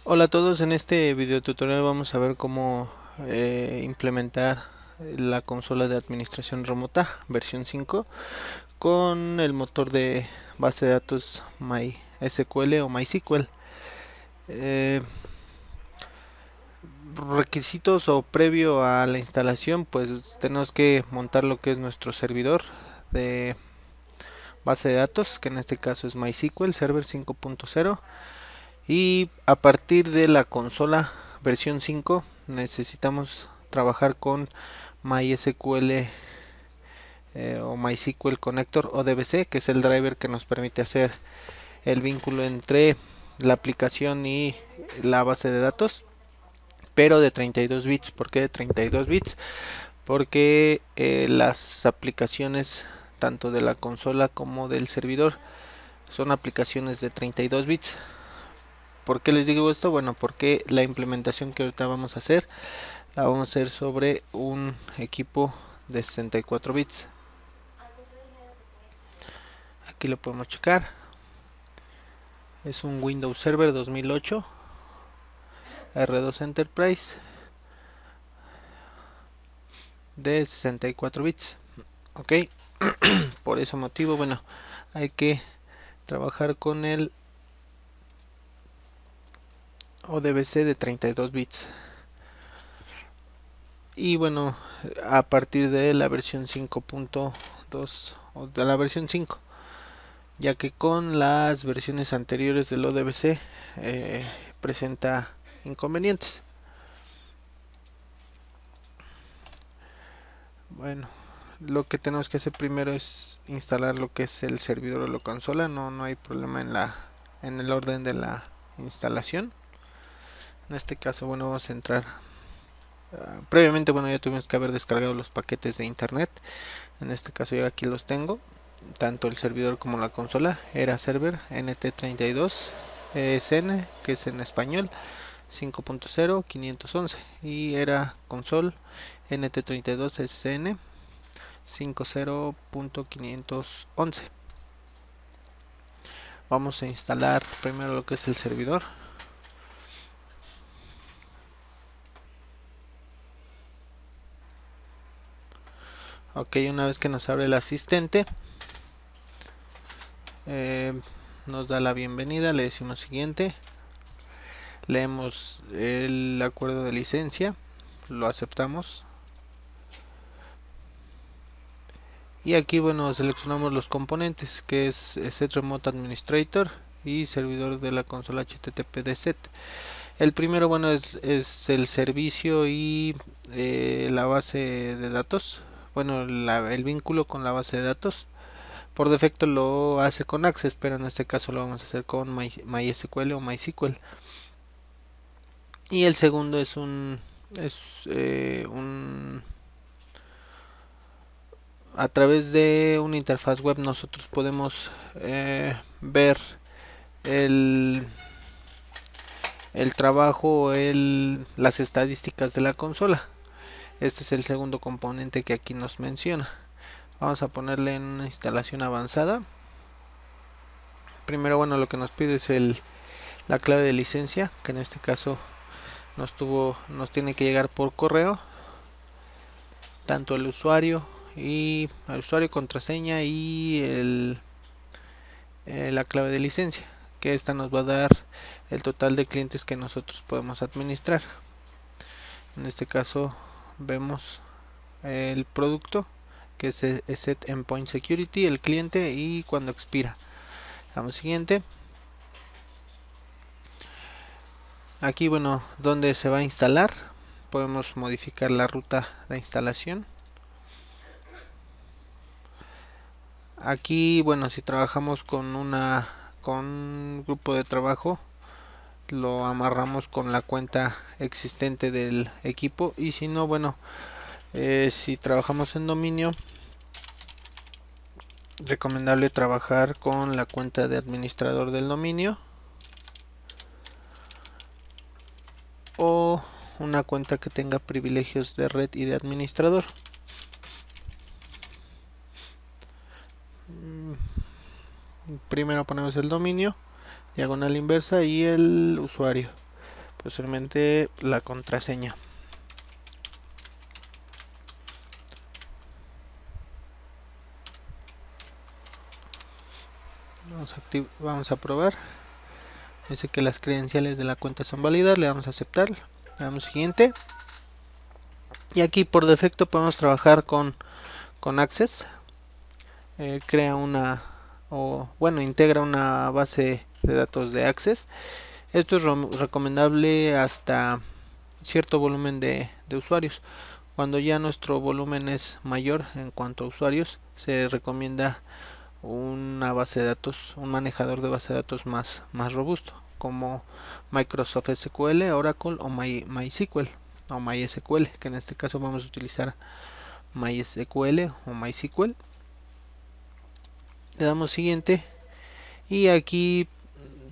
Hola a todos, en este video tutorial vamos a ver cómo implementar la consola de administración remota versión 5 con el motor de base de datos MySQL o MySQL. Eh, Requisitos o previo a la instalación, pues tenemos que montar lo que es nuestro servidor de base de datos, que en este caso es MySQL Server 5.0. Y a partir de la consola versión 5 necesitamos trabajar con MySQL o MySQL Connector o DBC, que es el driver que nos permite hacer el vínculo entre la aplicación y la base de datos, pero de 32 bits. ¿Por qué de 32 bits? Porque las aplicaciones tanto de la consola como del servidor son aplicaciones de 32 bits. ¿Por qué les digo esto? Bueno, porque la implementación que ahorita vamos a hacer la vamos a hacer sobre un equipo de 64 bits. Aquí lo podemos checar. Es un Windows Server 2008 R2 Enterprise de 64 bits. Ok, por ese motivo, bueno, hay que trabajar con el ODBC de 32 bits. Y bueno, a partir de la versión 5.2 o de la versión 5, ya que con las versiones anteriores del ODBC presenta inconvenientes. Bueno, lo que tenemos que hacer primero es instalar lo que es el servidor o la consola. No hay problema en el orden de la instalación. En este caso, bueno, vamos a entrar. Previamente, bueno, ya tuvimos que haber descargado los paquetes de internet. En este caso yo aquí los tengo, tanto el servidor como la consola. Era server NT32 SN, que es en español 5.0 511, y era console NT32 SN 50.511. Vamos a instalar primero lo que es el servidor. Ok, una vez que nos abre el asistente, nos da la bienvenida, le decimos siguiente, leemos el acuerdo de licencia, lo aceptamos, y aquí bueno, seleccionamos los componentes, que es Set Remote Administrator y servidor de la consola HTTP de set. El primero, bueno, es el servicio y la base de datos, bueno, el vínculo con la base de datos. Por defecto lo hace con Access, pero en este caso lo vamos a hacer con MySQL o MySQL. Y el segundo es a través de una interfaz web nosotros podemos ver el, el trabajo, las estadísticas de la consola. Este es el segundo componente que aquí nos menciona. Vamos a ponerle en una instalación avanzada. Primero, bueno, lo que nos pide es la clave de licencia, que en este caso nos tiene que llegar por correo, tanto el usuario contraseña y la clave de licencia, que esta nos va a dar el total de clientes que nosotros podemos administrar. En este caso vemos el producto, que es Set Endpoint Security, el cliente y cuando expira. Damos siguiente. Aquí, bueno, donde se va a instalar, podemos modificar la ruta de instalación. Aquí, bueno, si trabajamos con un grupo de trabajo, lo amarramos con la cuenta existente del equipo, y si no, bueno, si trabajamos en dominio, recomendable trabajar con la cuenta de administrador del dominio o una cuenta que tenga privilegios de red y de administrador. Primero ponemos el dominio, diagonal inversa, y el usuario. posteriormente la contraseña. Vamos a probar. Dice que las credenciales de la cuenta son válidas, le damos a aceptar, le damos siguiente. Y aquí por defecto podemos trabajar con Access. Crea una, integra una base de datos de Access. Esto es recomendable hasta cierto volumen de usuarios. Cuando ya nuestro volumen es mayor en cuanto a usuarios, se recomienda una base de datos, un manejador de base de datos más robusto, como Microsoft SQL, Oracle o MySQL o MySQL, que en este caso vamos a utilizar MySQL o MySQL. Le damos siguiente y aquí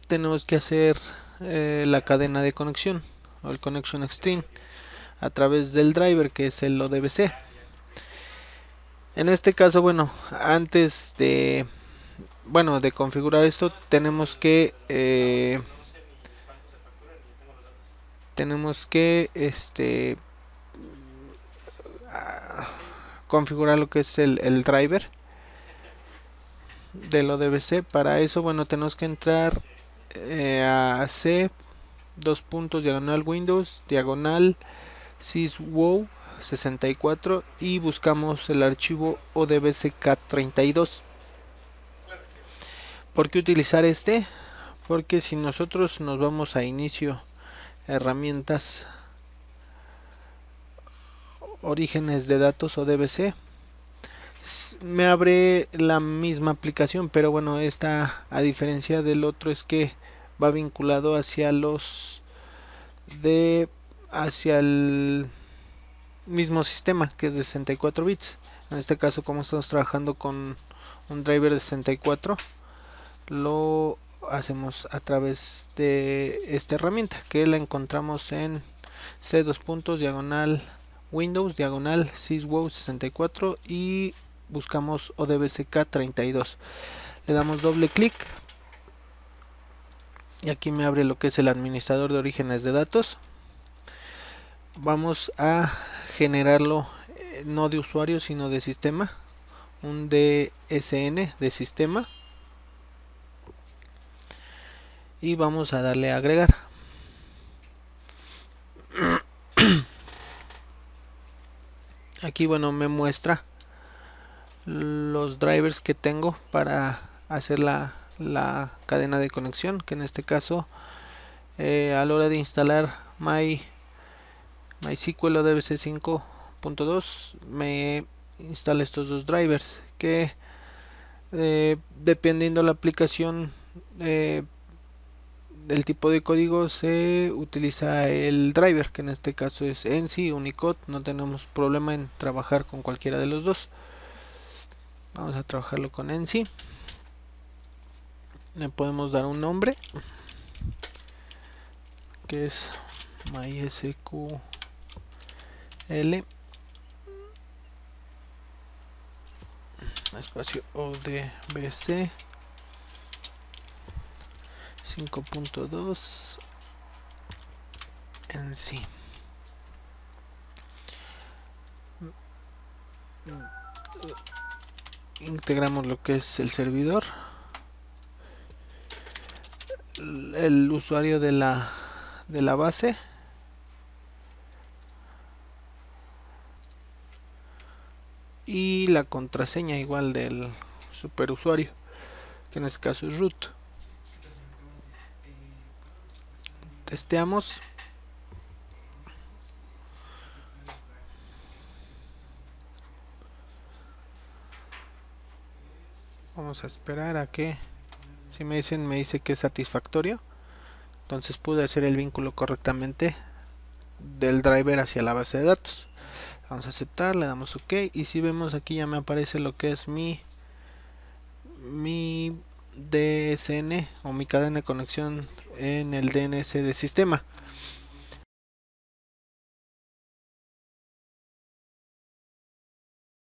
tenemos que hacer la cadena de conexión o el connection string a través del driver, que es el ODBC. En este caso, antes de configurar esto, tenemos que configurar lo que es el driver del ODBC. Para eso, tenemos que entrar a C diagonal Windows diagonal syswow 64 y buscamos el archivo odbccat32. ¿Por qué utilizar este? Porque si nosotros nos vamos a inicio, herramientas, orígenes de datos ODBC, me abre la misma aplicación, pero esta, a diferencia del otro, es que va vinculado hacia el mismo sistema, que es de 64 bits. En este caso, como estamos trabajando con un driver de 64, lo hacemos a través de esta herramienta, que la encontramos en C diagonal Windows diagonal syswow 64 y buscamos odbccat32. Le damos doble clic y aquí me abre lo que es el administrador de orígenes de datos. Vamos a generarlo no de usuario sino de sistema, un DSN de sistema, y vamos a darle a agregar. Aquí me muestra los drivers que tengo para hacer la cadena de conexión, que en este caso a la hora de instalar MySQL ODBC 5.2 me instala estos dos drivers, que dependiendo la aplicación del tipo de código se utiliza el driver, que en este caso es ENCI, Unicode. No tenemos problema en trabajar con cualquiera de los dos. Vamos a trabajarlo con ENCI. Le podemos dar un nombre, que es MySQL espacio ODBC 5.2 en sí. Integramos lo que es el servidor, el usuario de la base, y la contraseña igual del superusuario, que en este caso es root. Testeamos. Vamos a esperar a que, si me dice que es satisfactorio, entonces pude hacer el vínculo correctamente del driver hacia la base de datos. Vamos a aceptar, le damos OK, y si vemos aquí ya me aparece lo que es mi DSN o mi cadena de conexión en el DNS de sistema.